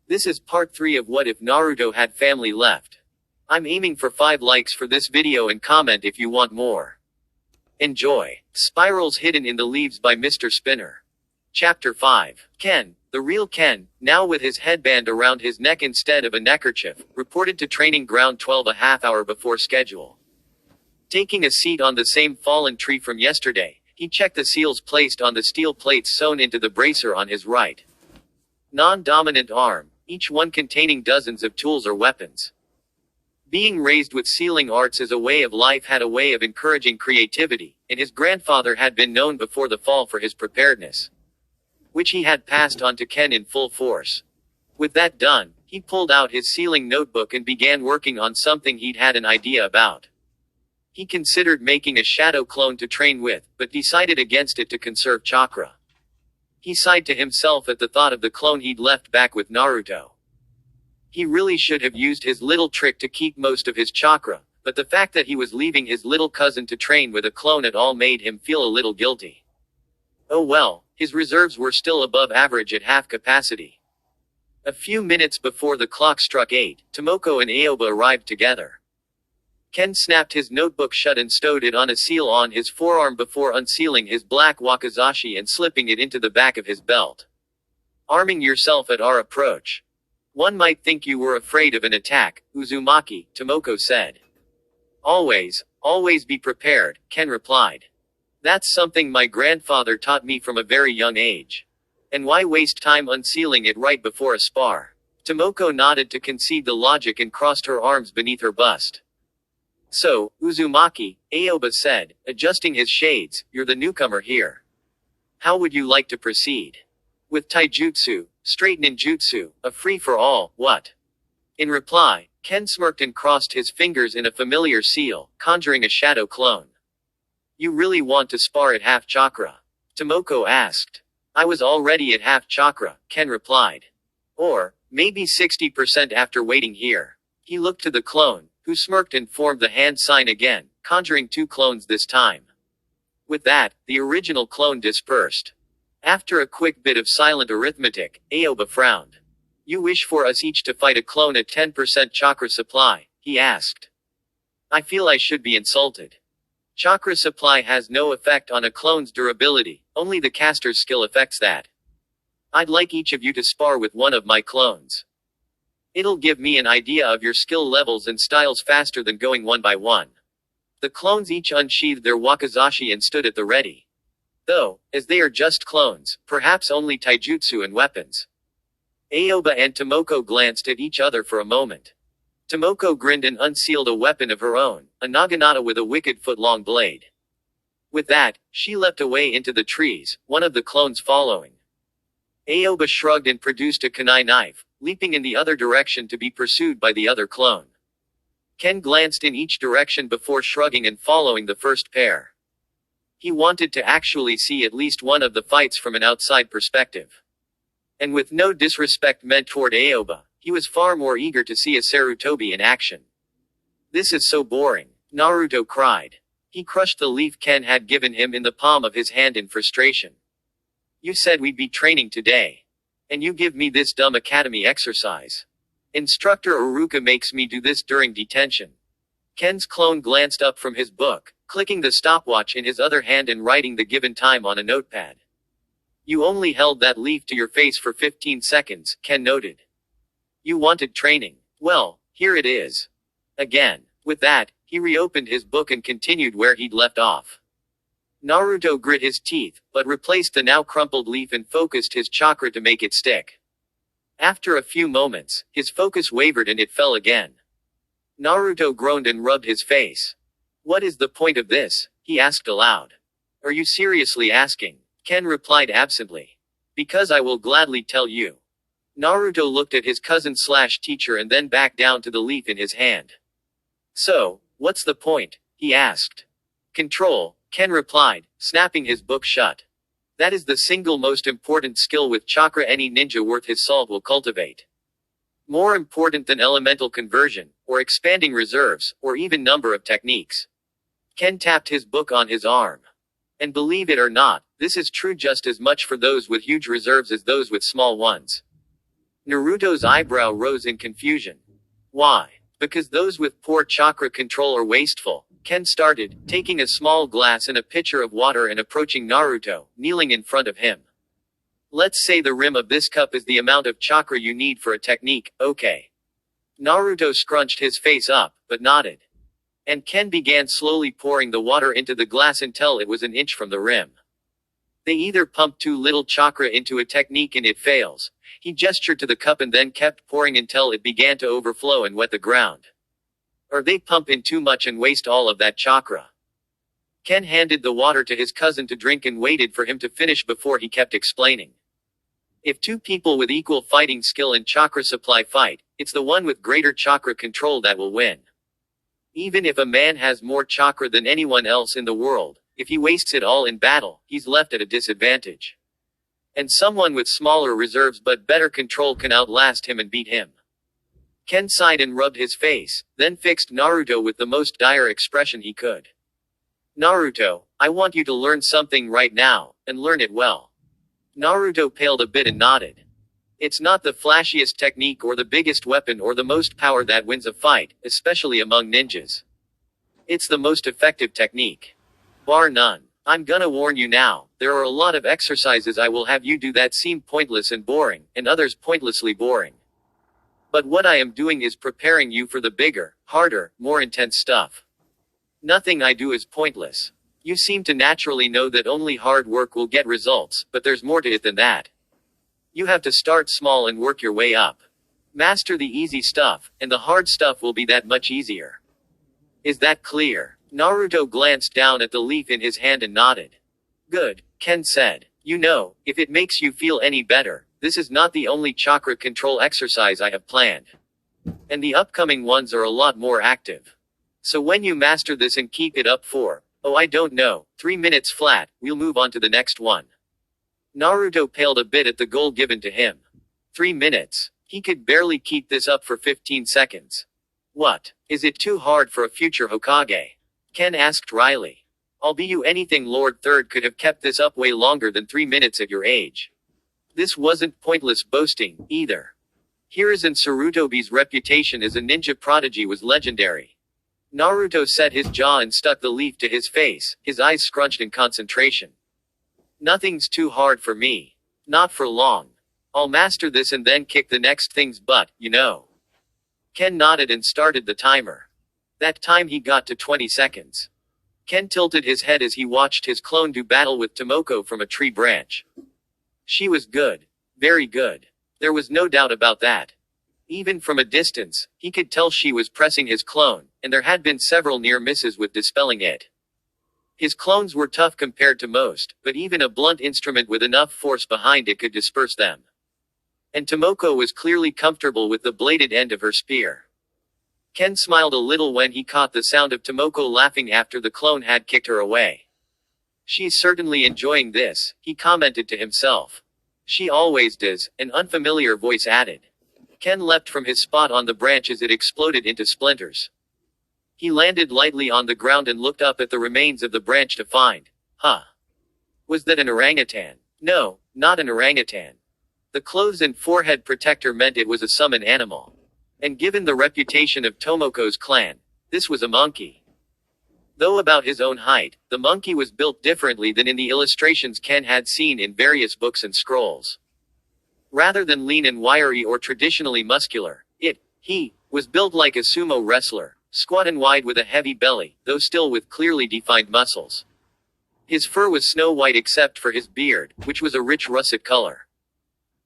This is part 3 of What If Naruto Had Family Left. I'm aiming for 5 likes for this video and comment if you want more. Enjoy. Spirals Hidden in the Leaves by Mr. Spinner. Chapter 5. Ken, the real Ken, now with his headband around his neck instead of a neckerchief, reported to training ground 12 a half hour before schedule. Taking a seat on the same fallen tree from yesterday, he checked the seals placed on the steel plates sewn into the bracer on his right non-dominant arm, each one containing dozens of tools or weapons. Being raised with sealing arts as a way of life had a way of encouraging creativity, and his grandfather had been known before the fall for his preparedness, which he had passed on to Ken in full force. With that done, he pulled out his sealing notebook and began working on something he'd had an idea about. He considered making a shadow clone to train with, but decided against it to conserve chakra. He sighed to himself at the thought of the clone he'd left back with Naruto. He really should have used his little trick to keep most of his chakra, but the fact that he was leaving his little cousin to train with a clone at all made him feel a little guilty. Oh well, his reserves were still above average at half capacity. A few minutes before the clock struck 8, Tomoko and Aoba arrived together. Ken snapped his notebook shut and stowed it on a seal on his forearm before unsealing his black wakizashi and slipping it into the back of his belt. Arming yourself at our approach. One might think you were afraid of an attack, Uzumaki, Tomoko said. Always be prepared, Ken replied. That's something my grandfather taught me from a very young age. And why waste time unsealing it right before a spar? Tomoko nodded to concede the logic and crossed her arms beneath her bust. So, Uzumaki, Aoba said, adjusting his shades, you're the newcomer here. How would you like to proceed? With taijutsu, straight ninjutsu, a free-for-all, what? In reply, Ken smirked and crossed his fingers in a familiar seal, conjuring a shadow clone. You really want to spar at half chakra? Tomoko asked. I was already at half chakra, Ken replied. Or, maybe 60% after waiting here. He looked to the clone, who smirked and formed the hand sign again, conjuring 2 clones this time. With that, the original clone dispersed. After a quick bit of silent arithmetic, Aoba frowned. You wish for us each to fight a clone at 10% chakra supply, he asked. I feel I should be insulted. Chakra supply has no effect on a clone's durability, only the caster's skill affects that. I'd like each of you to spar with one of my clones. It'll give me an idea of your skill levels and styles faster than going one by one. The clones each unsheathed their wakizashi and stood at the ready. Though, as they are just clones, perhaps only taijutsu and weapons. Aoba and Tomoko glanced at each other for a moment. Tomoko grinned and unsealed a weapon of her own, a naginata with a wicked foot-long blade. With that, she leapt away into the trees, one of the clones following. Aoba shrugged and produced a kunai knife, leaping in the other direction to be pursued by the other clone. Ken glanced in each direction before shrugging and following the first pair. He wanted to actually see at least one of the fights from an outside perspective. And with no disrespect meant toward Aoba, he was far more eager to see a Sarutobi in action. This is so boring, Naruto cried. He crushed the leaf Ken had given him in the palm of his hand in frustration. You said we'd be training today. And you give me this dumb academy exercise. Instructor Uruka makes me do this during detention. Ken's clone glanced up from his book, clicking the stopwatch in his other hand and writing the given time on a notepad. You only held that leaf to your face for 15 seconds, Ken noted. You wanted training. Well, here it is. Again. With that, he reopened his book and continued where he'd left off. Naruto grit his teeth, but replaced the now crumpled leaf and focused his chakra to make it stick. After a few moments, his focus wavered and it fell again. Naruto groaned and rubbed his face. What is the point of this? He asked aloud. Are you seriously asking? Ken replied absently. Because I will gladly tell you. Naruto looked at his cousin/teacher and then back down to the leaf in his hand. So, what's the point? He asked. Control, Ken replied, snapping his book shut. That is the single most important skill with chakra any ninja worth his salt will cultivate. More important than elemental conversion, or expanding reserves, or even number of techniques. Ken tapped his book on his arm. And believe it or not, this is true just as much for those with huge reserves as those with small ones. Naruto's eyebrow rose in confusion. Why? Because those with poor chakra control are wasteful. Ken started, taking a small glass and a pitcher of water and approaching Naruto, kneeling in front of him. Let's say the rim of this cup is the amount of chakra you need for a technique, okay? Naruto scrunched his face up, but nodded. And Ken began slowly pouring the water into the glass until it was an inch from the rim. They either pump too little chakra into a technique and it fails. He gestured to the cup and then kept pouring until it began to overflow and wet the ground. Or they pump in too much and waste all of that chakra. Ken handed the water to his cousin to drink and waited for him to finish before he kept explaining. If two people with equal fighting skill and chakra supply fight, it's the one with greater chakra control that will win. Even if a man has more chakra than anyone else in the world, if he wastes it all in battle, he's left at a disadvantage. And someone with smaller reserves but better control can outlast him and beat him. Ken sighed and rubbed his face, then fixed Naruto with the most dire expression he could. Naruto, I want you to learn something right now, and learn it well. Naruto paled a bit and nodded. It's not the flashiest technique or the biggest weapon or the most power that wins a fight, especially among ninjas. It's the most effective technique. Bar none. I'm gonna warn you now, there are a lot of exercises I will have you do that seem pointless and boring, and others pointlessly boring. But what I am doing is preparing you for the bigger, harder, more intense stuff. Nothing I do is pointless. You seem to naturally know that only hard work will get results, but there's more to it than that. You have to start small and work your way up. Master the easy stuff, and the hard stuff will be that much easier. Is that clear? Naruto glanced down at the leaf in his hand and nodded. Good, Ken said. You know, if it makes you feel any better, this is not the only chakra control exercise I have planned. And the upcoming ones are a lot more active. So when you master this and keep it up for, I don't know, 3 minutes flat, we'll move on to the next one. Naruto paled a bit at the goal given to him. 3 minutes. He could barely keep this up for 15 seconds. What? Is it too hard for a future Hokage? Ken asked wryly. I'll be you anything Lord Third could have kept this up way longer than 3 minutes at your age. This wasn't pointless boasting, either. Hiruzen Sarutobi's reputation as a ninja prodigy was legendary. Naruto set his jaw and stuck the leaf to his face, his eyes scrunched in concentration. Nothing's too hard for me. Not for long. I'll master this and then kick the next thing's butt, you know. Ken nodded and started the timer. That time he got to 20 seconds. Ken tilted his head as he watched his clone do battle with Tomoko from a tree branch. She was good. Very good. There was no doubt about that. Even from a distance, he could tell she was pressing his clone, and there had been several near misses with dispelling it. His clones were tough compared to most, but even a blunt instrument with enough force behind it could disperse them. And Tomoko was clearly comfortable with the bladed end of her spear. Ken smiled a little when he caught the sound of Tomoko laughing after the clone had kicked her away. She's certainly enjoying this, he commented to himself. She always does, an unfamiliar voice added. Ken leapt from his spot on the branch as it exploded into splinters. He landed lightly on the ground and looked up at the remains of the branch to find. Was that an orangutan? No, not an orangutan. The clothes and forehead protector meant it was a summon animal. And given the reputation of Tomoko's clan, this was a monkey. Though about his own height, the monkey was built differently than in the illustrations Ken had seen in various books and scrolls. Rather than lean and wiry or traditionally muscular, he was built like a sumo wrestler, squat and wide with a heavy belly, though still with clearly defined muscles. His fur was snow white except for his beard, which was a rich russet color.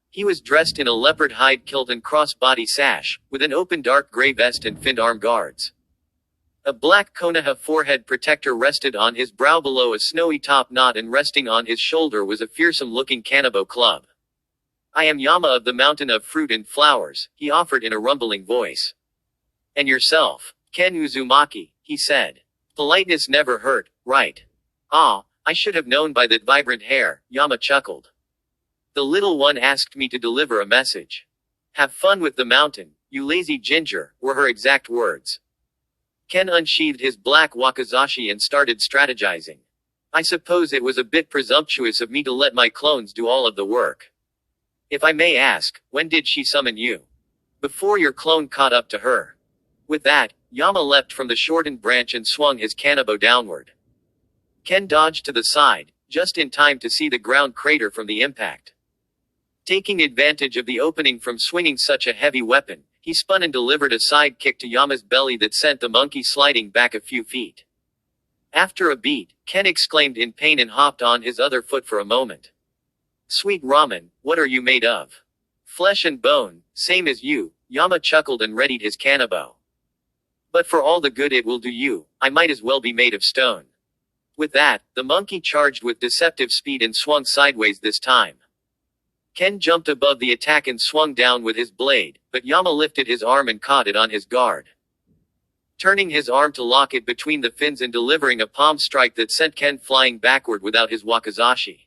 He was dressed in a leopard hide kilt and cross-body sash, with an open dark gray vest and finned arm guards. A black Konoha forehead protector rested on his brow below a snowy top knot, and resting on his shoulder was a fearsome-looking Kanabo club. I am Yama of the Mountain of Fruit and Flowers, he offered in a rumbling voice. And yourself? Ken Uzumaki, he said. Politeness never hurt, right? Ah, I should have known by that vibrant hair, Yama chuckled. The little one asked me to deliver a message. Have fun with the mountain, you lazy ginger, were her exact words. Ken unsheathed his black wakizashi and started strategizing. I suppose it was a bit presumptuous of me to let my clones do all of the work. If I may ask, when did she summon you? Before your clone caught up to her. With that, Yama leapt from the shortened branch and swung his kanabo downward. Ken dodged to the side, just in time to see the ground crater from the impact. Taking advantage of the opening from swinging such a heavy weapon, he spun and delivered a side kick to Yama's belly that sent the monkey sliding back a few feet. After a beat, Ken exclaimed in pain and hopped on his other foot for a moment. Sweet ramen, what are you made of? Flesh and bone, same as you, Yama chuckled and readied his kanabo. But for all the good it will do you, I might as well be made of stone. With that, the monkey charged with deceptive speed and swung sideways this time. Ken jumped above the attack and swung down with his blade, but Yama lifted his arm and caught it on his guard. Turning his arm to lock it between the fins and delivering a palm strike that sent Ken flying backward without his wakizashi.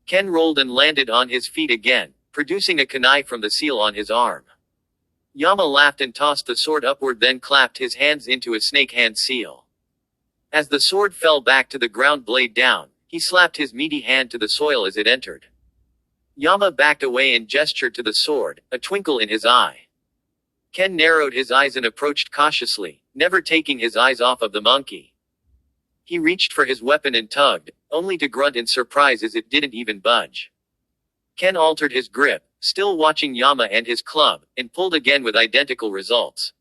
Ken rolled and landed on his feet again, producing a kunai from the seal on his arm. Yama laughed and tossed the sword upward, then clapped his hands into a snake hand seal. As the sword fell back to the ground blade down, he slapped his meaty hand to the soil as it entered. Yama backed away and gestured to the sword, a twinkle in his eye. Ken narrowed his eyes and approached cautiously, never taking his eyes off of the monkey. He reached for his weapon and tugged, only to grunt in surprise as it didn't even budge. Ken altered his grip, still watching Yama and his club, and pulled again with identical results.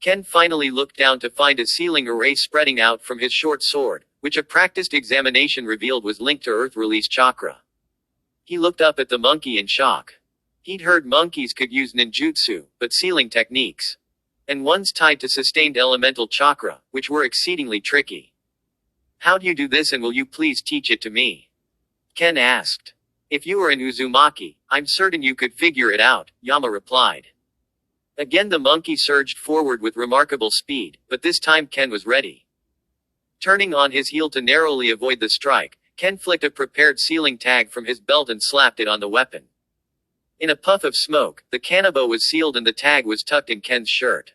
Ken finally looked down to find a sealing array spreading out from his short sword, which a practiced examination revealed was linked to Earth Release Chakra. He looked up at the monkey in shock. He'd heard monkeys could use ninjutsu, but sealing techniques. And ones tied to sustained elemental chakra, which were exceedingly tricky. How do you do this, and will you please teach it to me? Ken asked. If you were an Uzumaki, I'm certain you could figure it out, Yama replied. Again the monkey surged forward with remarkable speed, but this time Ken was ready. Turning on his heel to narrowly avoid the strike, Ken flicked a prepared sealing tag from his belt and slapped it on the weapon. In a puff of smoke, the kanabo was sealed and the tag was tucked in Ken's shirt.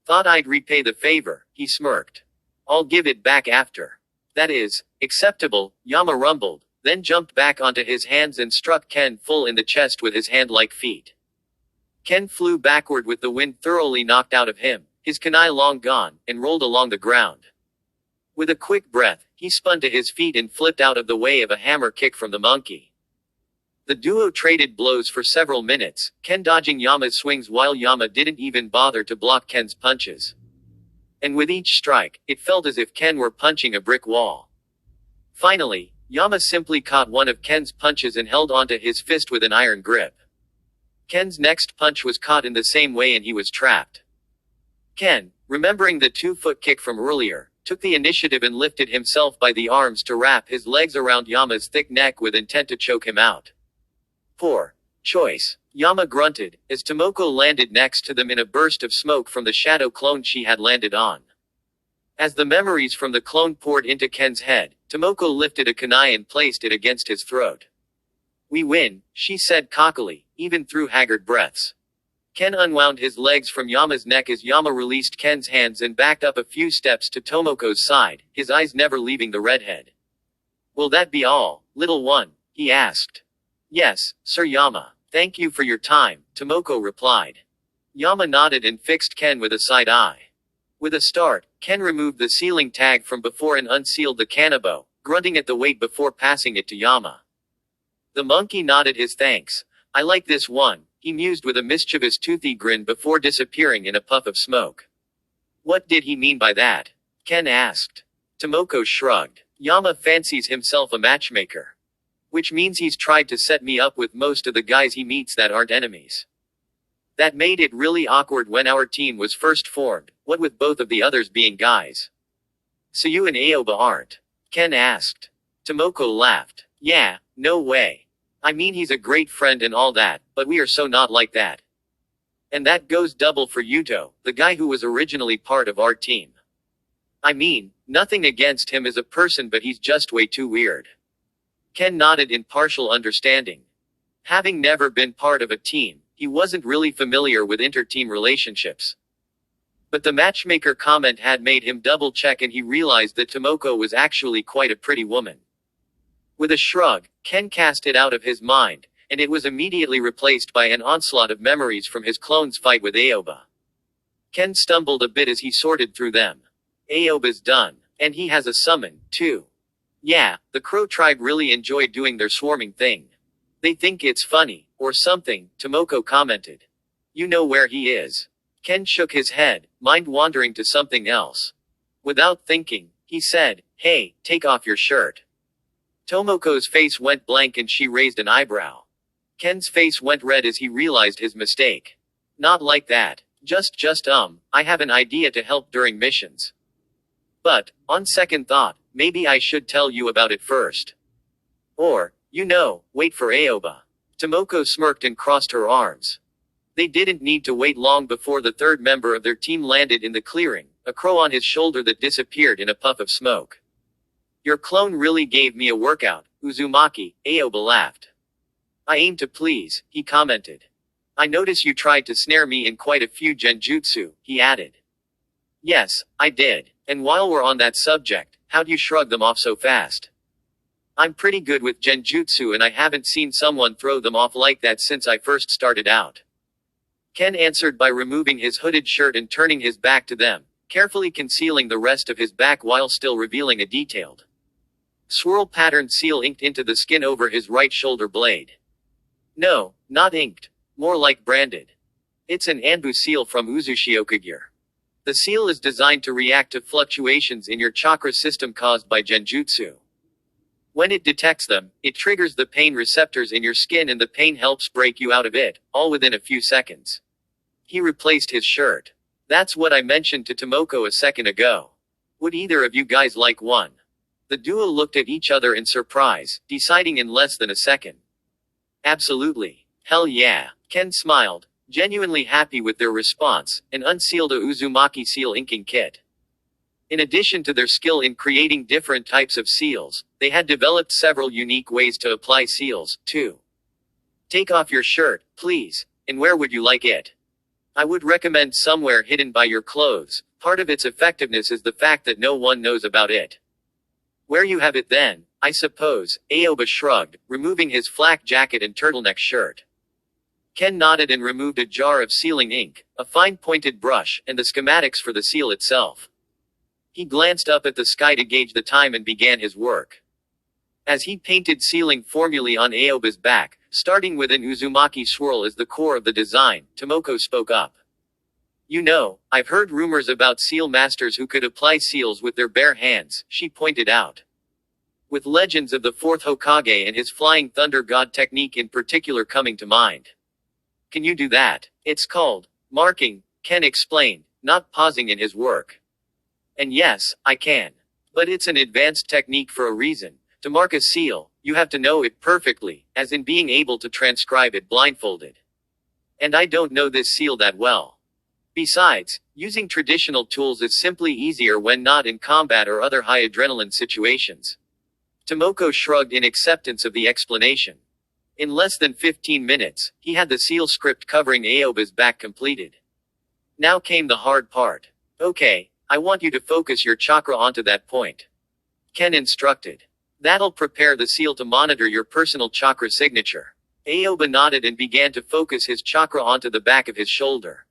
Thought I'd repay the favor, he smirked. I'll give it back after. That is, acceptable, Yama rumbled, then jumped back onto his hands and struck Ken full in the chest with his hand-like feet. Ken flew backward with the wind thoroughly knocked out of him, his kunai long gone, and rolled along the ground. With a quick breath, he spun to his feet and flipped out of the way of a hammer kick from the monkey. The duo traded blows for several minutes, Ken dodging Yama's swings while Yama didn't even bother to block Ken's punches. And with each strike, it felt as if Ken were punching a brick wall. Finally, Yama simply caught one of Ken's punches and held onto his fist with an iron grip. Ken's next punch was caught in the same way and he was trapped. Ken, remembering the 2-foot kick from earlier, took the initiative and lifted himself by the arms to wrap his legs around Yama's thick neck with intent to choke him out. Poor choice, Yama grunted, as Tomoko landed next to them in a burst of smoke from the shadow clone she had landed on. As the memories from the clone poured into Ken's head, Tomoko lifted a kunai and placed it against his throat. We win, she said cockily, even through haggard breaths. Ken unwound his legs from Yama's neck as Yama released Ken's hands and backed up a few steps to Tomoko's side, his eyes never leaving the redhead. Will that be all, little one? He asked. Yes, Sir Yama. Thank you for your time, Tomoko replied. Yama nodded and fixed Ken with a side eye. With a start, Ken removed the sealing tag from before and unsealed the kanabo, grunting at the weight before passing it to Yama. The monkey nodded his thanks. I like this one, he mused with a mischievous toothy grin before disappearing in a puff of smoke. What did he mean by that? Ken asked. Tomoko shrugged. Yama fancies himself a matchmaker. Which means he's tried to set me up with most of the guys he meets that aren't enemies. That made it really awkward when our team was first formed, what with both of the others being guys. So you and Aoba aren't? Ken asked. Tomoko laughed. Yeah, no way. I mean he's a great friend and all that, but we are so not like that. And that goes double for Yuto, the guy who was originally part of our team. I mean, nothing against him as a person but he's just way too weird. Ken nodded in partial understanding. Having never been part of a team, he wasn't really familiar with inter-team relationships. But the matchmaker comment had made him double-check and he realized that Tomoko was actually quite a pretty woman. With a shrug, Ken cast it out of his mind, and it was immediately replaced by an onslaught of memories from his clone's fight with Aoba. Ken stumbled a bit as he sorted through them. Aoba's done. And he has a summon, too. Yeah, the Crow tribe really enjoyed doing their swarming thing. They think it's funny, or something, Tomoko commented. You know where he is. Ken shook his head, mind wandering to something else. Without thinking, he said, Hey, take off your shirt. Tomoko's face went blank and she raised an eyebrow. Ken's face went red as he realized his mistake. Not like that. I have an idea to help during missions. But, on second thought, maybe I should tell you about it first. Or, wait for Aoba. Tomoko smirked and crossed her arms. They didn't need to wait long before the third member of their team landed in the clearing, a crow on his shoulder that disappeared in a puff of smoke. Your clone really gave me a workout, Uzumaki, Aoba laughed. I aim to please, he commented. I notice you tried to snare me in quite a few genjutsu, he added. Yes, I did. And while we're on that subject, how'd you shrug them off so fast? I'm pretty good with genjutsu and I haven't seen someone throw them off like that since I first started out. Ken answered by removing his hooded shirt and turning his back to them, carefully concealing the rest of his back while still revealing a detailed swirl-patterned seal inked into the skin over his right shoulder blade. No, not inked. More like branded. It's an Anbu seal from Uzushiokugure. The seal is designed to react to fluctuations in your chakra system caused by genjutsu. When it detects them, it triggers the pain receptors in your skin and the pain helps break you out of it, all within a few seconds. He replaced his shirt. That's what I mentioned to Tomoko a second ago. Would either of you guys like one? The duo looked at each other in surprise, deciding in less than a second. Absolutely. Hell yeah. Ken smiled, genuinely happy with their response, and unsealed a Uzumaki seal inking kit. In addition to their skill in creating different types of seals, they had developed several unique ways to apply seals, too. Take off your shirt, please. And where would you like it? I would recommend somewhere hidden by your clothes. Part of its effectiveness is the fact that no one knows about it. Where you have it then, I suppose, Aoba shrugged, removing his flak jacket and turtleneck shirt. Ken nodded and removed a jar of sealing ink, a fine pointed brush, and the schematics for the seal itself. He glanced up at the sky to gauge the time and began his work. As he painted sealing formulae on Aoba's back, starting with an Uzumaki swirl as the core of the design, Tomoko spoke up. I've heard rumors about seal masters who could apply seals with their bare hands, she pointed out. With legends of the fourth Hokage and his flying thunder god technique in particular coming to mind. Can you do that? It's called marking, Ken explained, not pausing in his work. And yes, I can. But it's an advanced technique for a reason. To mark a seal, you have to know it perfectly, as in being able to transcribe it blindfolded. And I don't know this seal that well. Besides, using traditional tools is simply easier when not in combat or other high adrenaline situations. Tomoko shrugged in acceptance of the explanation. In less than 15 minutes, he had the seal script covering Aoba's back completed. Now came the hard part. Okay, I want you to focus your chakra onto that point. Ken instructed. That'll prepare the seal to monitor your personal chakra signature. Aoba nodded and began to focus his chakra onto the back of his shoulder.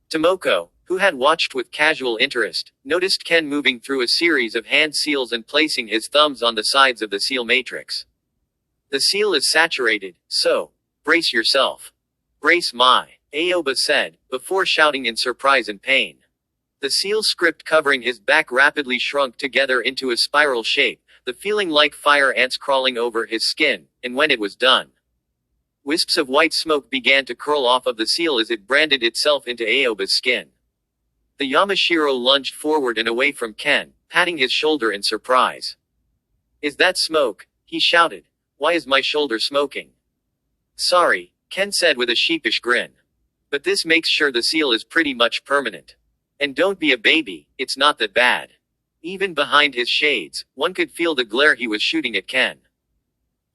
Tomoko, who had watched with casual interest, noticed Ken moving through a series of hand seals and placing his thumbs on the sides of the seal matrix. The seal is saturated, so brace yourself. Brace my, Aoba said, before shouting in surprise and pain. The seal script covering his back rapidly shrunk together into a spiral shape, the feeling like fire ants crawling over his skin, and when it was done, wisps of white smoke began to curl off of the seal as it branded itself into Aoba's skin. The Yamashiro lunged forward and away from Ken, patting his shoulder in surprise. Is that smoke? He shouted. Why is my shoulder smoking? Sorry, Ken said with a sheepish grin. But this makes sure the seal is pretty much permanent. And don't be a baby, it's not that bad. Even behind his shades, one could feel the glare he was shooting at Ken.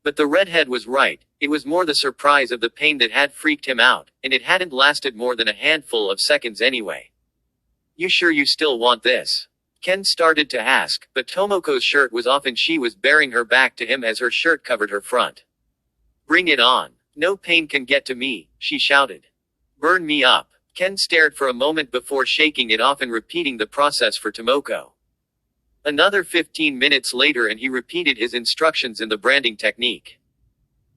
But the redhead was right, it was more the surprise of the pain that had freaked him out, and it hadn't lasted more than a handful of seconds anyway. You sure you still want this? Ken started to ask, but Tomoko's shirt was off and she was baring her back to him as her shirt covered her front. Bring it on. No pain can get to me, she shouted. Burn me up. Ken stared for a moment before shaking it off and repeating the process for Tomoko. Another 15 minutes later and he repeated his instructions in the branding technique.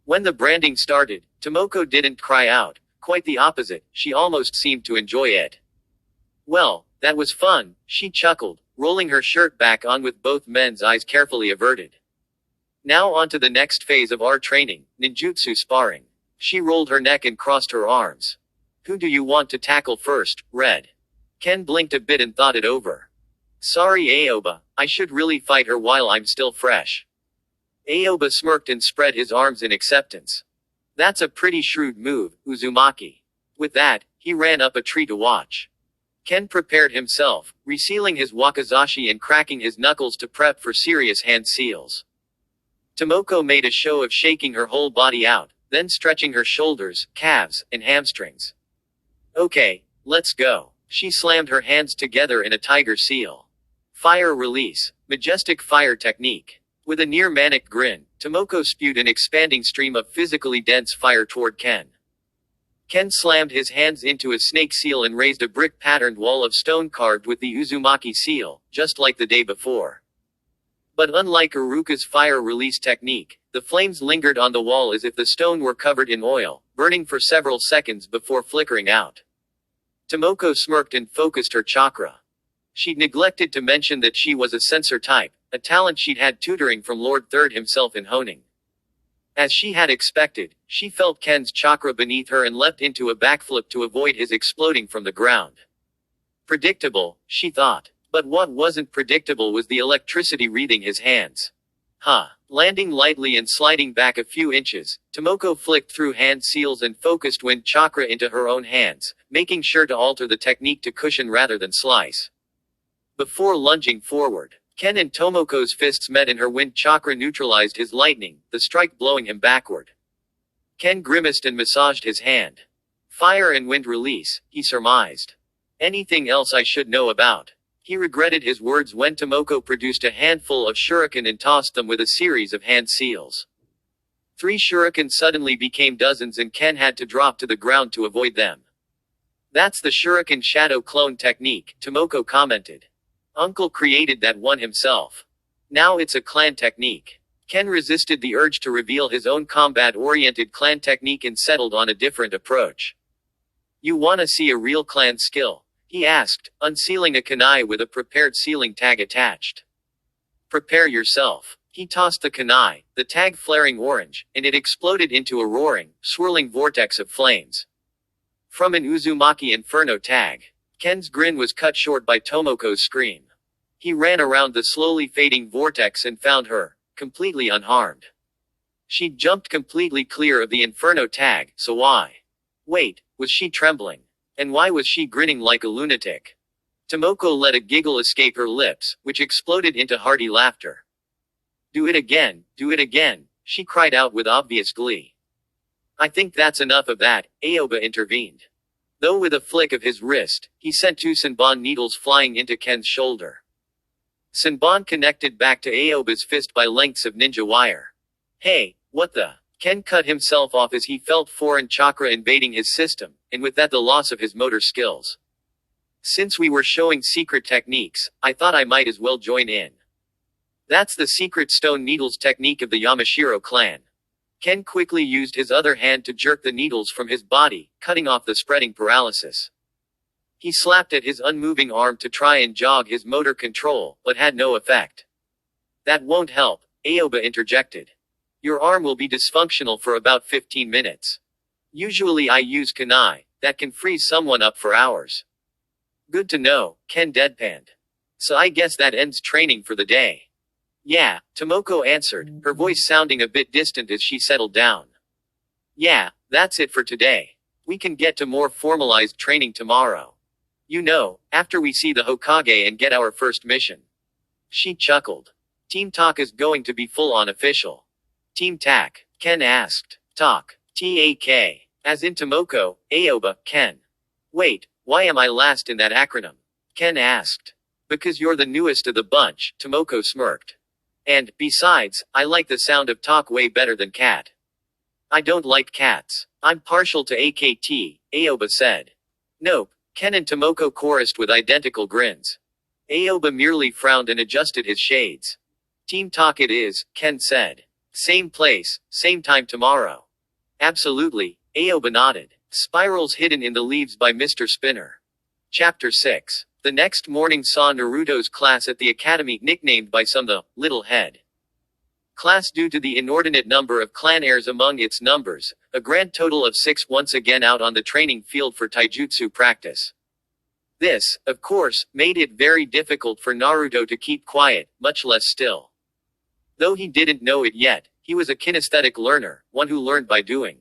When the branding started, Tomoko didn't cry out. Quite the opposite, she almost seemed to enjoy it. Well, that was fun, she chuckled, rolling her shirt back on with both men's eyes carefully averted. Now on to the next phase of our training, ninjutsu sparring. She rolled her neck and crossed her arms. Who do you want to tackle first, Red? Ken blinked a bit and thought it over. Sorry Aoba, I should really fight her while I'm still fresh. Aoba smirked and spread his arms in acceptance. That's a pretty shrewd move, Uzumaki. With that, he ran up a tree to watch. Ken prepared himself, resealing his wakizashi and cracking his knuckles to prep for serious hand seals. Tomoko made a show of shaking her whole body out, then stretching her shoulders, calves, and hamstrings. Okay, let's go. She slammed her hands together in a tiger seal. Fire release. Majestic fire technique. With a near-manic grin, Tomoko spewed an expanding stream of physically dense fire toward Ken. Ken slammed his hands into a snake seal and raised a brick-patterned wall of stone carved with the Uzumaki seal, just like the day before. But unlike Iruka's fire release technique, the flames lingered on the wall as if the stone were covered in oil, burning for several seconds before flickering out. Tomoko smirked and focused her chakra. She'd neglected to mention that she was a sensor type, a talent she'd had tutoring from Lord Third himself in honing. As she had expected, she felt Ken's chakra beneath her and leapt into a backflip to avoid his exploding from the ground. Predictable, she thought. But what wasn't predictable was the electricity wreathing his hands. Landing lightly and sliding back a few inches, Tomoko flicked through hand seals and focused wind chakra into her own hands, making sure to alter the technique to cushion rather than slice. Before lunging forward, Ken and Tomoko's fists met and her wind chakra neutralized his lightning, the strike blowing him backward. Ken grimaced and massaged his hand. Fire and wind release, he surmised. Anything else I should know about? He regretted his words when Tomoko produced a handful of shuriken and tossed them with a series of hand seals. 3 shuriken suddenly became dozens and Ken had to drop to the ground to avoid them. That's the shuriken shadow clone technique, Tomoko commented. Uncle created that one himself. Now it's a clan technique. Ken resisted the urge to reveal his own combat-oriented clan technique and settled on a different approach. You wanna see a real clan skill? He asked, unsealing a kunai with a prepared sealing tag attached. Prepare yourself. He tossed the kunai, the tag flaring orange, and it exploded into a roaring, swirling vortex of flames. From an Uzumaki Inferno tag. Ken's grin was cut short by Tomoko's scream. He ran around the slowly fading vortex and found her, completely unharmed. She'd jumped completely clear of the Inferno tag, so why? Wait, was she trembling? And why was she grinning like a lunatic? Tomoko let a giggle escape her lips, which exploded into hearty laughter. Do it again, she cried out with obvious glee. I think that's enough of that, Aoba intervened. Though with a flick of his wrist, he sent 2 Senbon needles flying into Ken's shoulder. Senbon connected back to Aoba's fist by lengths of ninja wire. Hey, what the? Ken cut himself off as he felt foreign chakra invading his system, and with that the loss of his motor skills. Since we were showing secret techniques, I thought I might as well join in. That's the secret stone needles technique of the Yamashiro clan. Ken quickly used his other hand to jerk the needles from his body, cutting off the spreading paralysis. He slapped at his unmoving arm to try and jog his motor control, but had no effect. That won't help, Aoba interjected. Your arm will be dysfunctional for about 15 minutes. Usually I use kunai, that can freeze someone up for hours. Good to know, Ken deadpanned. So I guess that ends training for the day. Yeah, Tomoko answered, her voice sounding a bit distant as she settled down. Yeah, that's it for today. We can get to more formalized training tomorrow. You know, after we see the Hokage and get our first mission. She chuckled. Team Talk is going to be full-on official. Team TAK, Ken asked. Talk. T-A-K. As in Tomoko, Aoba, Ken. Wait, why am I last in that acronym? Ken asked. Because you're the newest of the bunch, Tomoko smirked. And, besides, I like the sound of talk way better than cat. I don't like cats. I'm partial to AKT, Aoba said. Nope, Ken and Tomoko chorused with identical grins. Aoba merely frowned and adjusted his shades. Team talk it is, Ken said. Same place, same time tomorrow. Absolutely, Aoba nodded. Spirals hidden in the leaves by Mr. Spinner. Chapter 6. The next morning saw Naruto's class at the academy, nicknamed by some the Little Head class due to the inordinate number of clan heirs among its numbers, a grand total of 6 once again out on the training field for taijutsu practice. This, of course, made it very difficult for Naruto to keep quiet, much less still. Though he didn't know it yet, he was a kinesthetic learner, one who learned by doing.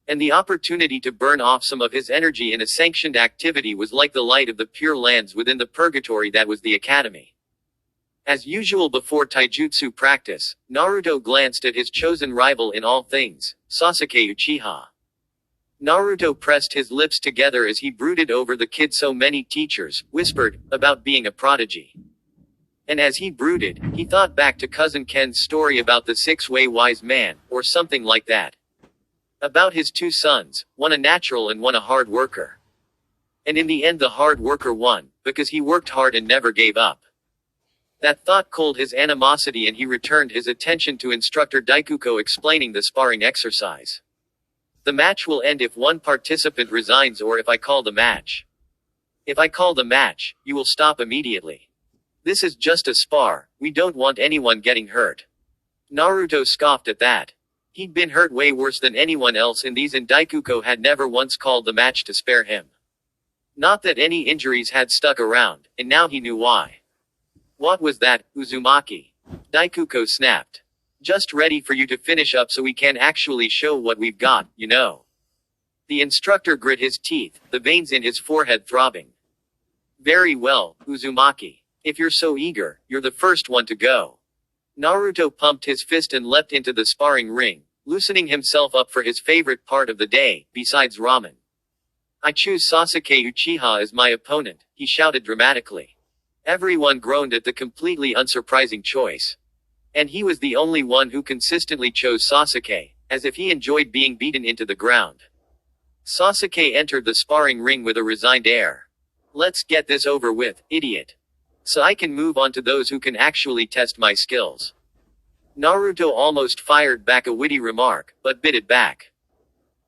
And the opportunity to burn off some of his energy in a sanctioned activity was like the light of the pure lands within the purgatory that was the academy. As usual before taijutsu practice, Naruto glanced at his chosen rival in all things, Sasuke Uchiha. Naruto pressed his lips together as he brooded over the kid so many teachers whispered about being a prodigy. And as he brooded, he thought back to cousin Ken's story about the six-way wise man, or something like that. About his 2 sons, one a natural and one a hard worker. And in the end the hard worker won, because he worked hard and never gave up. That thought cooled his animosity and he returned his attention to instructor Daikuko explaining the sparring exercise. The match will end if one participant resigns or if I call the match. If I call the match, you will stop immediately. This is just a spar, we don't want anyone getting hurt. Naruto scoffed at that. He'd been hurt way worse than anyone else in these and Daikuko had never once called the match to spare him. Not that any injuries had stuck around, and now he knew why. What was that, Uzumaki? Daikuko snapped. Just ready for you to finish up so we can actually show what we've got, you know. The instructor grit his teeth, the veins in his forehead throbbing. Very well, Uzumaki. If you're so eager, you're the first one to go. Naruto pumped his fist and leapt into the sparring ring, loosening himself up for his favorite part of the day, besides ramen. I choose Sasuke Uchiha as my opponent, he shouted dramatically. Everyone groaned at the completely unsurprising choice. And he was the only one who consistently chose Sasuke, as if he enjoyed being beaten into the ground. Sasuke entered the sparring ring with a resigned air. Let's get this over with, idiot. So I can move on to those who can actually test my skills. Naruto almost fired back a witty remark, but bit it back.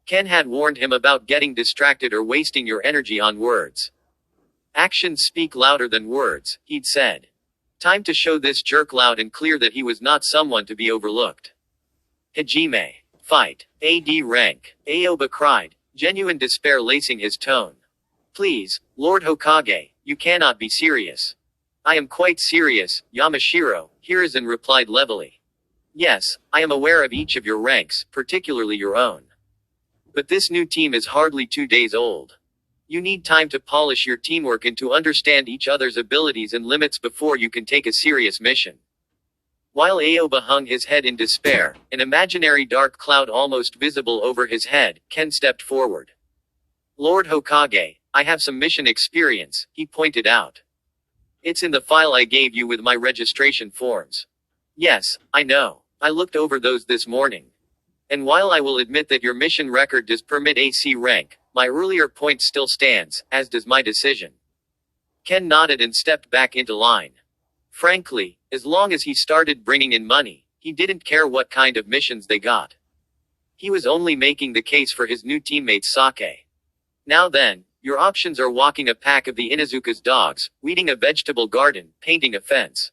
Ken had warned him about getting distracted or wasting your energy on words. Actions speak louder than words, he'd said. Time to show this jerk loud and clear that he was not someone to be overlooked. Hajime. Fight. AD rank. Aoba cried, genuine despair lacing his tone. Please, Lord Hokage, you cannot be serious. I am quite serious, Yamashiro, Hiruzen replied levelly. Yes, I am aware of each of your ranks, particularly your own. But this new team is hardly 2 days old. You need time to polish your teamwork and to understand each other's abilities and limits before you can take a serious mission. While Aoba hung his head in despair, an imaginary dark cloud almost visible over his head, Ken stepped forward. Lord Hokage, I have some mission experience, he pointed out. It's in the file I gave you with my registration forms. Yes, I know. I looked over those this morning. And while I will admit that your mission record does permit AC rank, my earlier point still stands, as does my decision. Ken nodded and stepped back into line. Frankly, as long as he started bringing in money, he didn't care what kind of missions they got. He was only making the case for his new teammate Sake. Now then, your options are walking a pack of the Inuzuka's dogs, weeding a vegetable garden, painting a fence.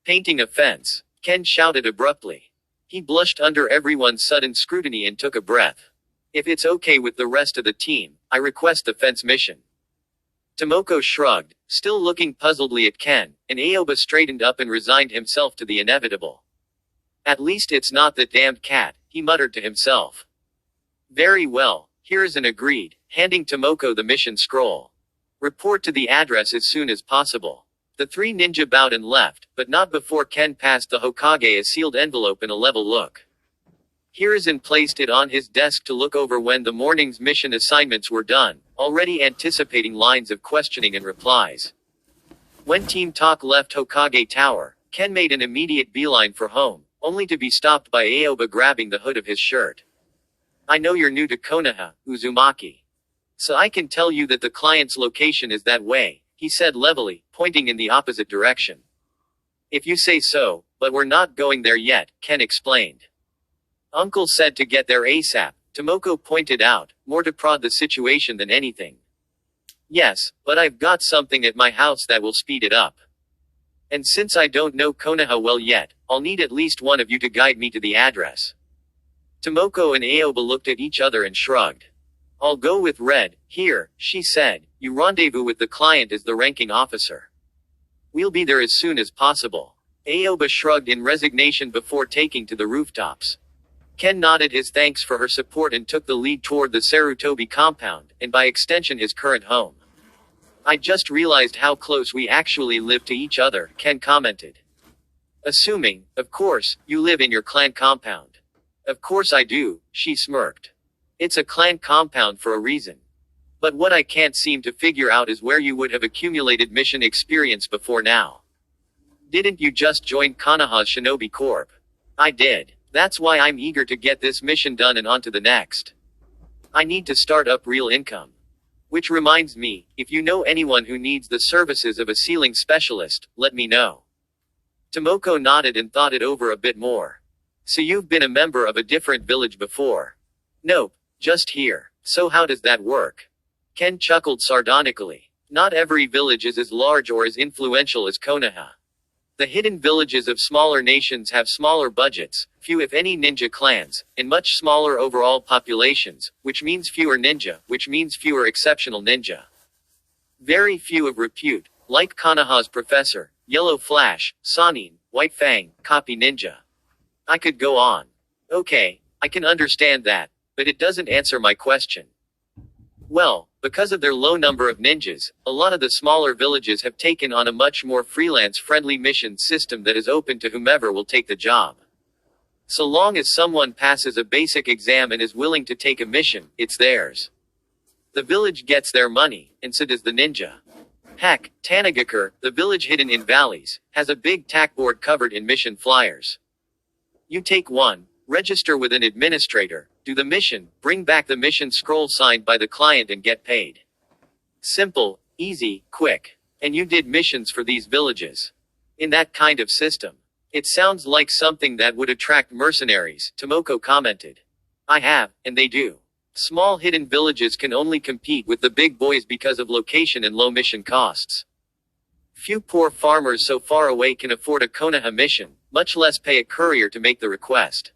Painting a fence, Ken shouted abruptly. He blushed under everyone's sudden scrutiny and took a breath. If it's okay with the rest of the team, I request the fence mission. Tomoko shrugged, still looking puzzledly at Ken, and Aoba straightened up and resigned himself to the inevitable. At least it's not that damned cat, he muttered to himself. Very well, Hiruzen agreed, handing Tomoko the mission scroll. Report to the address as soon as possible. The 3 ninja bowed and left, but not before Ken passed the Hokage a sealed envelope and a level look. Hiruzen placed it on his desk to look over when the morning's mission assignments were done, already anticipating lines of questioning and replies. When Team Talk left Hokage Tower, Ken made an immediate beeline for home, only to be stopped by Aoba grabbing the hood of his shirt. I know you're new to Konoha, Uzumaki. So I can tell you that the client's location is that way, he said levelly, pointing in the opposite direction. If you say so, but we're not going there yet, Ken explained. Uncle said to get there ASAP, Tomoko pointed out, more to prod the situation than anything. Yes, but I've got something at my house that will speed it up. And since I don't know Konoha well yet, I'll need at least one of you to guide me to the address. Tomoko and Aoba looked at each other and shrugged. I'll go with Red, here, she said. You rendezvous with the client as the ranking officer. We'll be there as soon as possible. Aoba shrugged in resignation before taking to the rooftops. Ken nodded his thanks for her support and took the lead toward the Sarutobi compound, and by extension his current home. I just realized how close we actually live to each other, Ken commented. Assuming, of course, you live in your clan compound. Of course I do, she smirked. It's a clan compound for a reason. But what I can't seem to figure out is where you would have accumulated mission experience before now. Didn't you just join Konoha's Shinobi Corp? I did. That's why I'm eager to get this mission done and on to the next. I need to start up real income. Which reminds me, if you know anyone who needs the services of a sealing specialist, let me know. Tomoko nodded and thought it over a bit more. So you've been a member of a different village before? Nope, just here. So how does that work? Ken chuckled sardonically. Not every village is as large or as influential as Konoha. The hidden villages of smaller nations have smaller budgets, few if any ninja clans, and much smaller overall populations, which means fewer ninja, which means fewer exceptional ninja. Very few of repute, like Konoha's Professor, Yellow Flash, Sanin, White Fang, Copy Ninja. I could go on. Okay, I can understand that, but it doesn't answer my question. Well, because of their low number of ninjas, a lot of the smaller villages have taken on a much more freelance-friendly mission system that is open to whomever will take the job. So long as someone passes a basic exam and is willing to take a mission, it's theirs. The village gets their money, and so does the ninja. Heck, Tanagakure, the village hidden in valleys, has a big tackboard covered in mission flyers. You take one, register with an administrator, do the mission, bring back the mission scroll signed by the client and get paid. Simple, easy, quick. And you did missions for these villages. In that kind of system. It sounds like something that would attract mercenaries, Tomoko commented. I have, and they do. Small hidden villages can only compete with the big boys because of location and low mission costs. Few poor farmers so far away can afford a Konoha mission, much less pay a courier to make the request.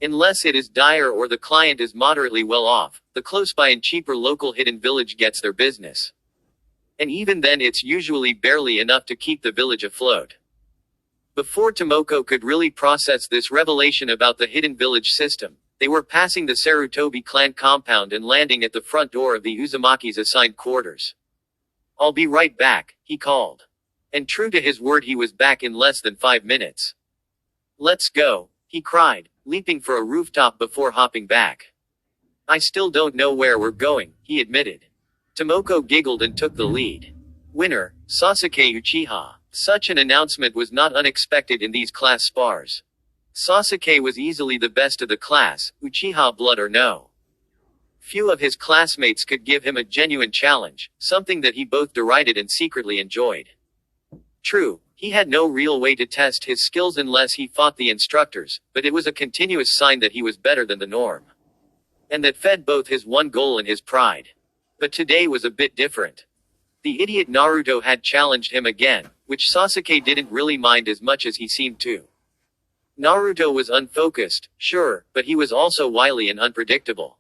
Unless it is dire or the client is moderately well off, the close by and cheaper local hidden village gets their business. And even then it's usually barely enough to keep the village afloat. Before Tomoko could really process this revelation about the hidden village system, they were passing the Sarutobi clan compound and landing at the front door of the Uzumaki's assigned quarters. I'll be right back, he called. And true to his word he was back in less than 5 minutes. Let's go, he cried, leaping for a rooftop before hopping back. I still don't know where we're going, he admitted. Tomoko giggled and took the lead. Winner, Sasuke Uchiha. Such an announcement was not unexpected in these class spars. Sasuke was easily the best of the class, Uchiha blood or no. Few of his classmates could give him a genuine challenge, something that he both derided and secretly enjoyed. True, he had no real way to test his skills unless he fought the instructors, but it was a continuous sign that he was better than the norm. And that fed both his one goal and his pride. But today was a bit different. The idiot Naruto had challenged him again, which Sasuke didn't really mind as much as he seemed to. Naruto was unfocused, sure, but he was also wily and unpredictable.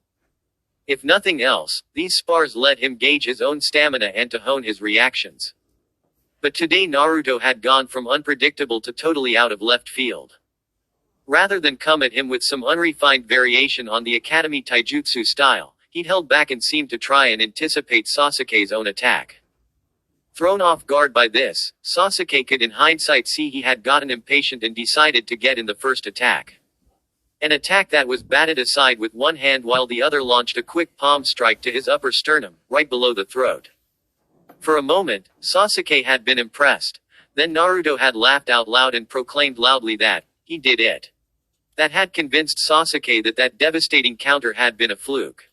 If nothing else, these spars let him gauge his own stamina and to hone his reactions. But today Naruto had gone from unpredictable to totally out of left field. Rather than come at him with some unrefined variation on the Academy Taijutsu style, he'd held back and seemed to try and anticipate Sasuke's own attack. Thrown off guard by this, Sasuke could in hindsight see he had gotten impatient and decided to get in the first attack. An attack that was batted aside with one hand while the other launched a quick palm strike to his upper sternum, right below the throat. For a moment, Sasuke had been impressed. Then Naruto had laughed out loud and proclaimed loudly that, He did it. That had convinced Sasuke that that devastating counter had been a fluke.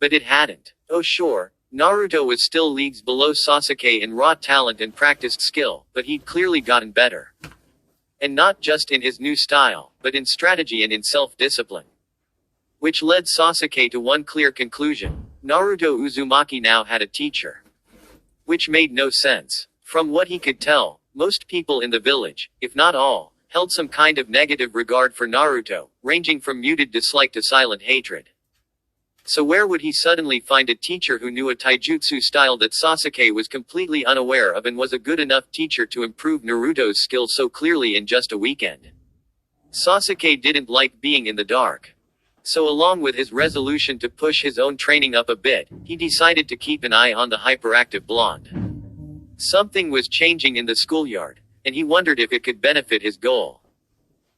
But it hadn't. Oh sure, Naruto was still leagues below Sasuke in raw talent and practiced skill, but he'd clearly gotten better. And not just in his new style, but in strategy and in self-discipline. Which led Sasuke to one clear conclusion: Naruto Uzumaki now had a teacher. Which made no sense. From what he could tell, most people in the village, if not all, held some kind of negative regard for Naruto, ranging from muted dislike to silent hatred. So where would he suddenly find a teacher who knew a taijutsu style that Sasuke was completely unaware of and was a good enough teacher to improve Naruto's skill so clearly in just a weekend? Sasuke didn't like being in the dark. So along with his resolution to push his own training up a bit, he decided to keep an eye on the hyperactive blonde. Something was changing in the schoolyard, and he wondered if it could benefit his goal.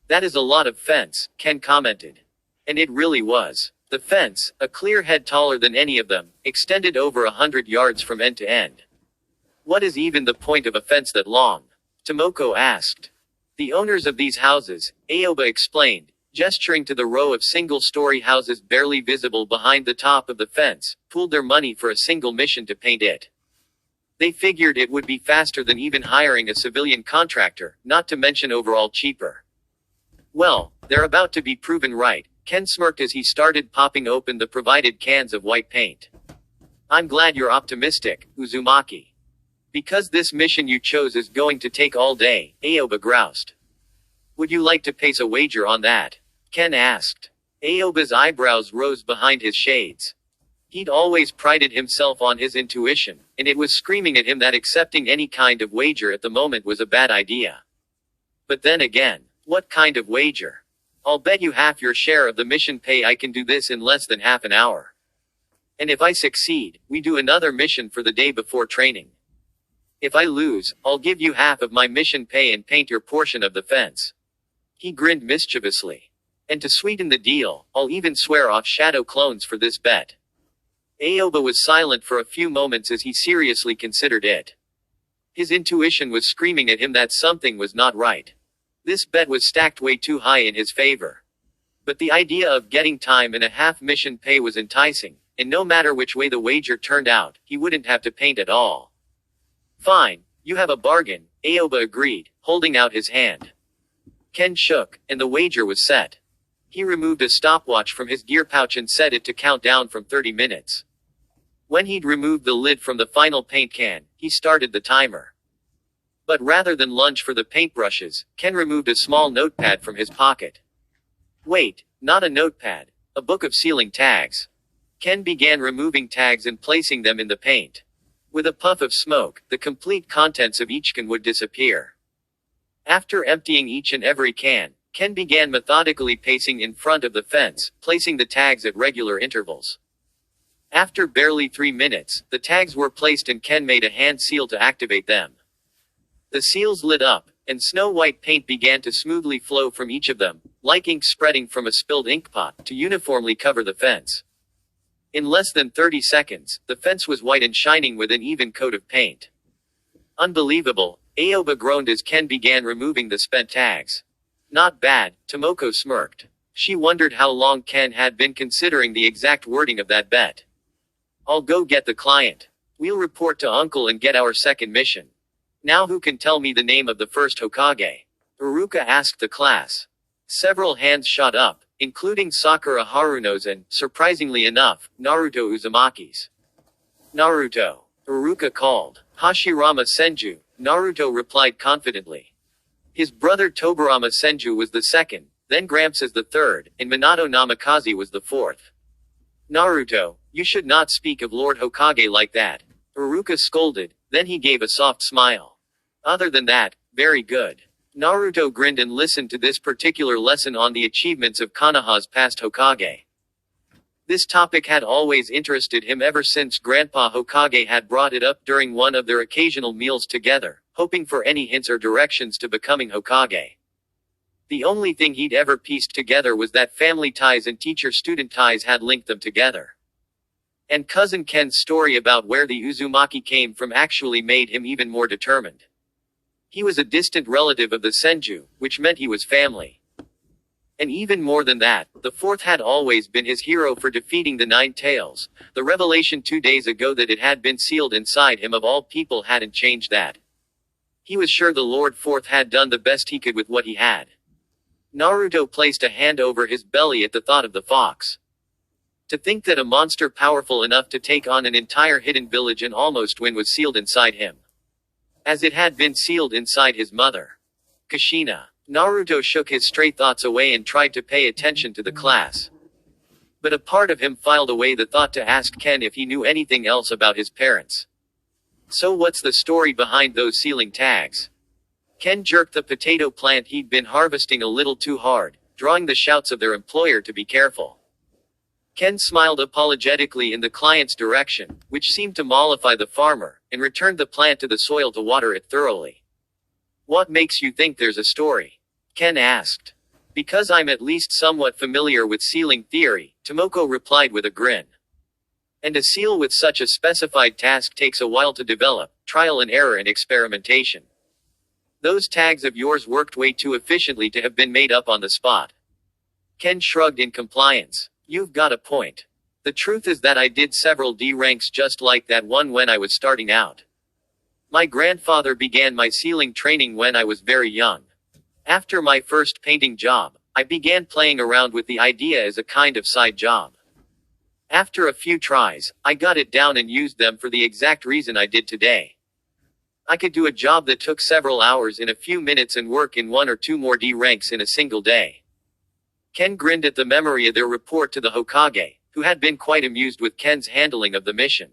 That is a lot of fence, Ken commented. And it really was. The fence, a clear head taller than any of them, extended over 100 yards from end to end. What is even the point of a fence that long? Tomoko asked. The owners of these houses, Aoba explained, gesturing to the row of single-story houses barely visible behind the top of the fence, pooled their money for a single mission to paint it. They figured it would be faster than even hiring a civilian contractor, not to mention overall cheaper. Well, they're about to be proven right, Ken smirked as he started popping open the provided cans of white paint. I'm glad you're optimistic, Uzumaki. Because this mission you chose is going to take all day, Aoba groused. Would you like to place a wager on that? Ken asked. Aoba's eyebrows rose behind his shades. He'd always prided himself on his intuition, and it was screaming at him that accepting any kind of wager at the moment was a bad idea. But then again, what kind of wager? I'll bet you half your share of the mission pay I can do this in less than half an hour. And if I succeed, we do another mission for the day before training. If I lose, I'll give you half of my mission pay and paint your portion of the fence. He grinned mischievously. And to sweeten the deal, I'll even swear off shadow clones for this bet. Aoba was silent for a few moments as he seriously considered it. His intuition was screaming at him that something was not right. This bet was stacked way too high in his favor. But the idea of getting time and a half mission pay was enticing, and no matter which way the wager turned out, he wouldn't have to paint at all. Fine, you have a bargain, Aoba agreed, holding out his hand. Ken shook, and the wager was set. He removed a stopwatch from his gear pouch and set it to count down from 30 minutes. When he'd removed the lid from the final paint can, he started the timer. But rather than lunge for the paintbrushes, Ken removed a small notepad from his pocket. Wait, not a notepad, a book of sealing tags. Ken began removing tags and placing them in the paint. With a puff of smoke, the complete contents of each can would disappear. After emptying each and every can, Ken began methodically pacing in front of the fence, placing the tags at regular intervals. After barely 3 minutes, the tags were placed and Ken made a hand seal to activate them. The seals lit up, and snow-white paint began to smoothly flow from each of them, like ink spreading from a spilled inkpot, to uniformly cover the fence. In less than 30 seconds, the fence was white and shining with an even coat of paint. Unbelievable, Aoba groaned as Ken began removing the spent tags. Not bad, Tomoko smirked. She wondered how long Ken had been considering the exact wording of that bet. I'll go get the client. We'll report to Uncle and get our second mission. Now who can tell me the name of the first Hokage? Iruka asked the class. Several hands shot up, including Sakura Haruno's and, surprisingly enough, Naruto Uzumaki's. Naruto. Iruka called. Hashirama Senju, Naruto replied confidently. His brother Tobarama Senju was the second, then Gramps as the third, and Minato Namikaze was the fourth. Naruto, you should not speak of Lord Hokage like that. Iruka scolded, then he gave a soft smile. Other than that, very good. Naruto grinned and listened to this particular lesson on the achievements of Konoha's past Hokage. This topic had always interested him ever since Grandpa Hokage had brought it up during one of their occasional meals together, hoping for any hints or directions to becoming Hokage. The only thing he'd ever pieced together was that family ties and teacher-student ties had linked them together. And Cousin Ken's story about where the Uzumaki came from actually made him even more determined. He was a distant relative of the Senju, which meant he was family. And even more than that, the fourth had always been his hero for defeating the Nine Tails. The revelation 2 days ago that it had been sealed inside him of all people hadn't changed that. He was sure the Lord Fourth had done the best he could with what he had. Naruto placed a hand over his belly at the thought of the fox. To think that a monster powerful enough to take on an entire hidden village and almost win was sealed inside him. As it had been sealed inside his mother. Kushina. Naruto shook his stray thoughts away and tried to pay attention to the class. But a part of him filed away the thought to ask Ken if he knew anything else about his parents. So what's the story behind those sealing tags? Ken jerked the potato plant he'd been harvesting a little too hard, drawing the shouts of their employer to be careful. Ken smiled apologetically in the client's direction, which seemed to mollify the farmer, and returned the plant to the soil to water it thoroughly. What makes you think there's a story? Ken asked. Because I'm at least somewhat familiar with sealing theory, Tomoko replied with a grin. And a seal with such a specified task takes a while to develop, trial and error and experimentation. Those tags of yours worked way too efficiently to have been made up on the spot. Ken shrugged in compliance. You've got a point. The truth is that I did several D ranks just like that one when I was starting out. My grandfather began my sealing training when I was very young. After my first painting job, I began playing around with the idea as a kind of side job. After a few tries, I got it down and used them for the exact reason I did today. I could do a job that took several hours in a few minutes and work in 1 or 2 more D ranks in a single day. Ken grinned at the memory of their report to the Hokage, who had been quite amused with Ken's handling of the mission.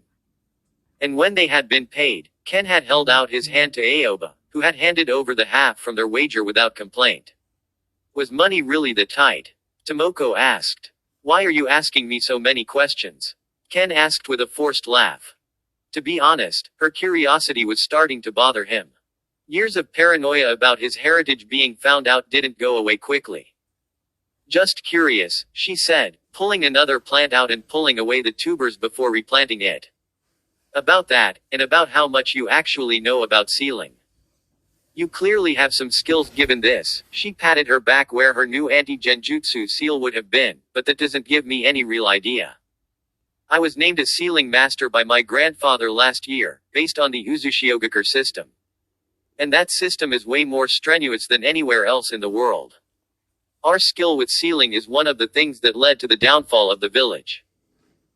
And when they had been paid, Ken had held out his hand to Aoba, who had handed over the half from their wager without complaint. Was money really that tight? Tomoko asked. Why are you asking me so many questions? Ken asked with a forced laugh. To be honest, her curiosity was starting to bother him. Years of paranoia about his heritage being found out didn't go away quickly. Just curious, she said, pulling another plant out and pulling away the tubers before replanting it. About that, and about how much you actually know about sealing. You clearly have some skills given this. She patted her back where her new anti-genjutsu seal would have been, but that doesn't give me any real idea. I was named a sealing master by my grandfather last year, based on the Uzushiogakure system. And that system is way more strenuous than anywhere else in the world. Our skill with sealing is one of the things that led to the downfall of the village.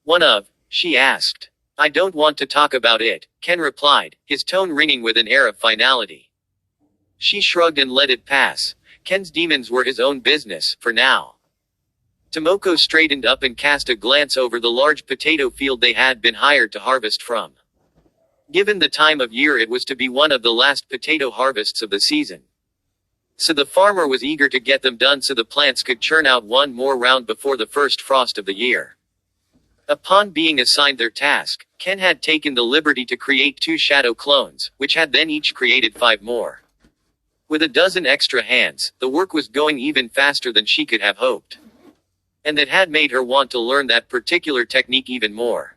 One of? She asked. I don't want to talk about it, Ken replied, his tone ringing with an air of finality. She shrugged and let it pass. Ken's demons were his own business, for now. Tomoko straightened up and cast a glance over the large potato field they had been hired to harvest from. Given the time of year, it was to be one of the last potato harvests of the season. So the farmer was eager to get them done so the plants could churn out one more round before the first frost of the year. Upon being assigned their task, Ken had taken the liberty to create 2 shadow clones, which had then each created 5 more. With a dozen extra hands, the work was going even faster than she could have hoped. And that had made her want to learn that particular technique even more.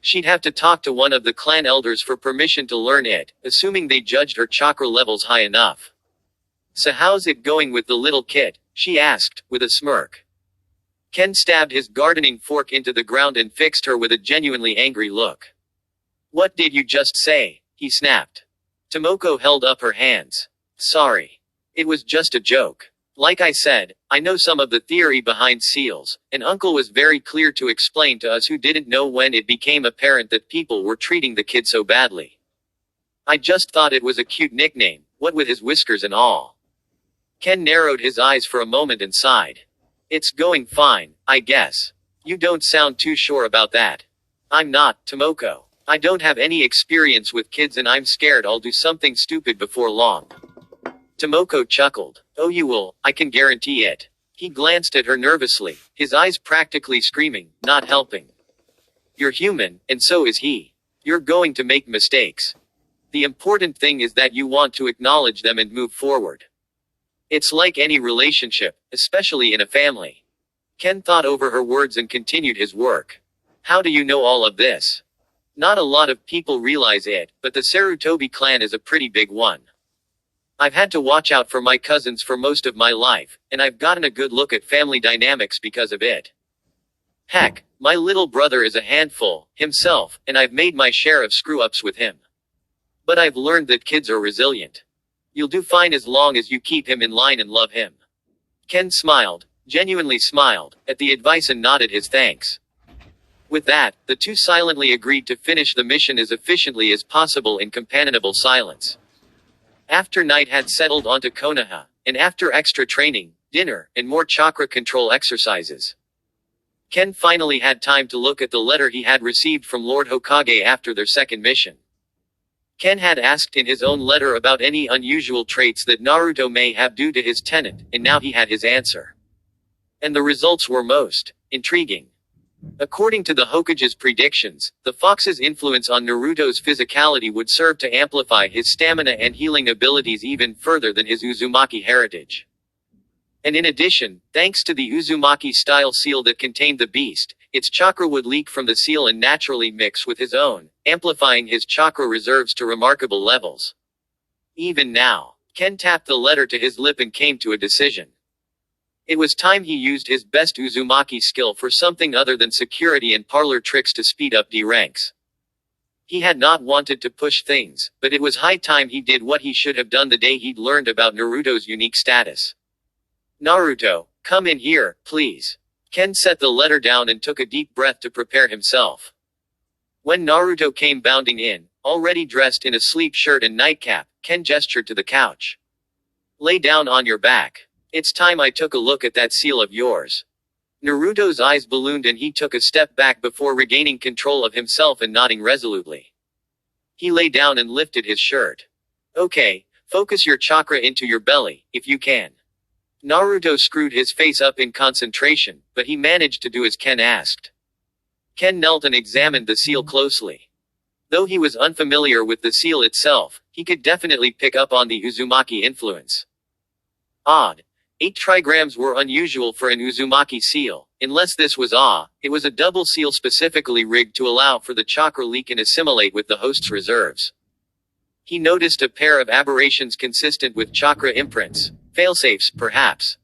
She'd have to talk to one of the clan elders for permission to learn it, assuming they judged her chakra levels high enough. So how's it going with the little kid? She asked, with a smirk. Ken stabbed his gardening fork into the ground and fixed her with a genuinely angry look. What did you just say? He snapped. Tomoko held up her hands. Sorry. It was just a joke. Like I said, I know some of the theory behind seals, and Uncle was very clear to explain to us who didn't know when it became apparent that people were treating the kid so badly. I just thought it was a cute nickname, what with his whiskers and all. Ken narrowed his eyes for a moment and sighed. It's going fine, I guess. You don't sound too sure about that. I'm not, Tomoko. I don't have any experience with kids and I'm scared I'll do something stupid before long. Tomoko chuckled. Oh, you will, I can guarantee it. He glanced at her nervously, his eyes practically screaming, not helping. You're human, and so is he. You're going to make mistakes. The important thing is that you want to acknowledge them and move forward. It's like any relationship, especially in a family. Ken thought over her words and continued his work. How do you know all of this? Not a lot of people realize it, but the Sarutobi clan is a pretty big one. I've had to watch out for my cousins for most of my life, and I've gotten a good look at family dynamics because of it. Heck, my little brother is a handful, himself, and I've made my share of screw-ups with him. But I've learned that kids are resilient. You'll do fine as long as you keep him in line and love him. Ken smiled, genuinely smiled, at the advice and nodded his thanks. With that, the two silently agreed to finish the mission as efficiently as possible in companionable silence. After night had settled onto Konoha, and after extra training, dinner, and more chakra control exercises, Ken finally had time to look at the letter he had received from Lord Hokage after their second mission. Ken had asked in his own letter about any unusual traits that Naruto may have due to his tenant, and now he had his answer. And the results were most intriguing. According to the Hokage's predictions, the fox's influence on Naruto's physicality would serve to amplify his stamina and healing abilities even further than his Uzumaki heritage. And in addition, thanks to the Uzumaki-style seal that contained the beast, its chakra would leak from the seal and naturally mix with his own, amplifying his chakra reserves to remarkable levels. Even now, Ken tapped the letter to his lip and came to a decision. It was time he used his best Uzumaki skill for something other than security and parlor tricks to speed up D ranks. He had not wanted to push things, but it was high time he did what he should have done the day he'd learned about Naruto's unique status. Naruto, come in here, please. Ken set the letter down and took a deep breath to prepare himself. When Naruto came bounding in, already dressed in a sleep shirt and nightcap, Ken gestured to the couch. Lay down on your back. It's time I took a look at that seal of yours. Naruto's eyes ballooned and he took a step back before regaining control of himself and nodding resolutely. He lay down and lifted his shirt. Okay, focus your chakra into your belly, if you can. Naruto screwed his face up in concentration, but he managed to do as Ken asked. Ken knelt and examined the seal closely. Though he was unfamiliar with the seal itself, he could definitely pick up on the Uzumaki influence. Odd. 8 trigrams were unusual for an Uzumaki seal. Unless this was it was a double seal specifically rigged to allow for the chakra leak and assimilate with the host's reserves. He noticed a pair of aberrations consistent with chakra imprints. Failsafes, perhaps.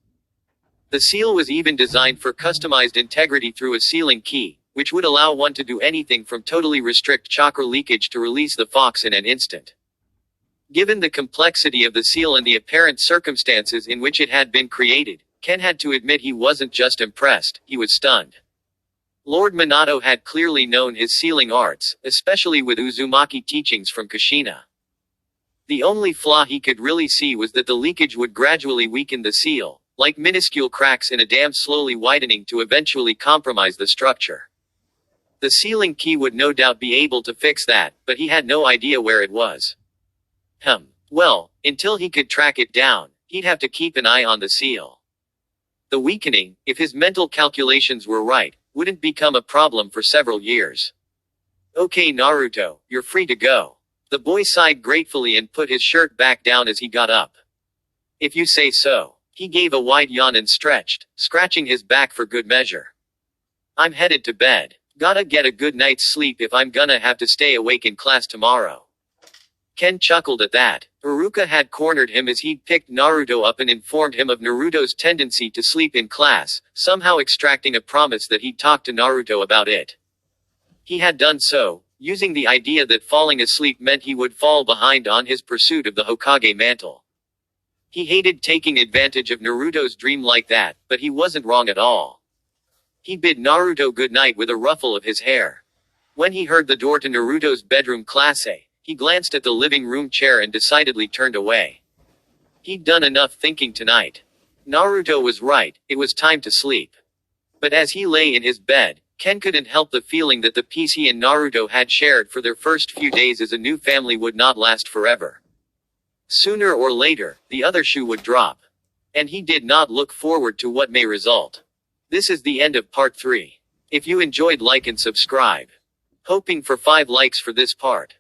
The seal was even designed for customized integrity through a sealing key, which would allow one to do anything from totally restrict chakra leakage to release the fox in an instant. Given the complexity of the seal and the apparent circumstances in which it had been created, Ken had to admit he wasn't just impressed, he was stunned. Lord Minato had clearly known his sealing arts, especially with Uzumaki teachings from Kushina. The only flaw he could really see was that the leakage would gradually weaken the seal, like minuscule cracks in a dam slowly widening to eventually compromise the structure. The sealing key would no doubt be able to fix that, but he had no idea where it was. Well, until he could track it down, he'd have to keep an eye on the seal. The weakening, if his mental calculations were right, wouldn't become a problem for several years. Okay Naruto, you're free to go. The boy sighed gratefully and put his shirt back down as he got up. If you say so. He gave a wide yawn and stretched, scratching his back for good measure. I'm headed to bed. Gotta get a good night's sleep if I'm gonna have to stay awake in class tomorrow. Ken chuckled at that. Iruka had cornered him as he'd picked Naruto up and informed him of Naruto's tendency to sleep in class, somehow extracting a promise that he'd talk to Naruto about it. He had done so, using the idea that falling asleep meant he would fall behind on his pursuit of the Hokage mantle. He hated taking advantage of Naruto's dream like that, but he wasn't wrong at all. He bid Naruto goodnight with a ruffle of his hair. When he heard the door to Naruto's bedroom classe, he glanced at the living room chair and decidedly turned away. He'd done enough thinking tonight. Naruto was right, it was time to sleep. But as he lay in his bed, Ken couldn't help the feeling that the peace he and Naruto had shared for their first few days as a new family would not last forever. Sooner or later, the other shoe would drop. And he did not look forward to what may result. This is the end of part 3. If you enjoyed, like and subscribe. Hoping for 5 likes for this part.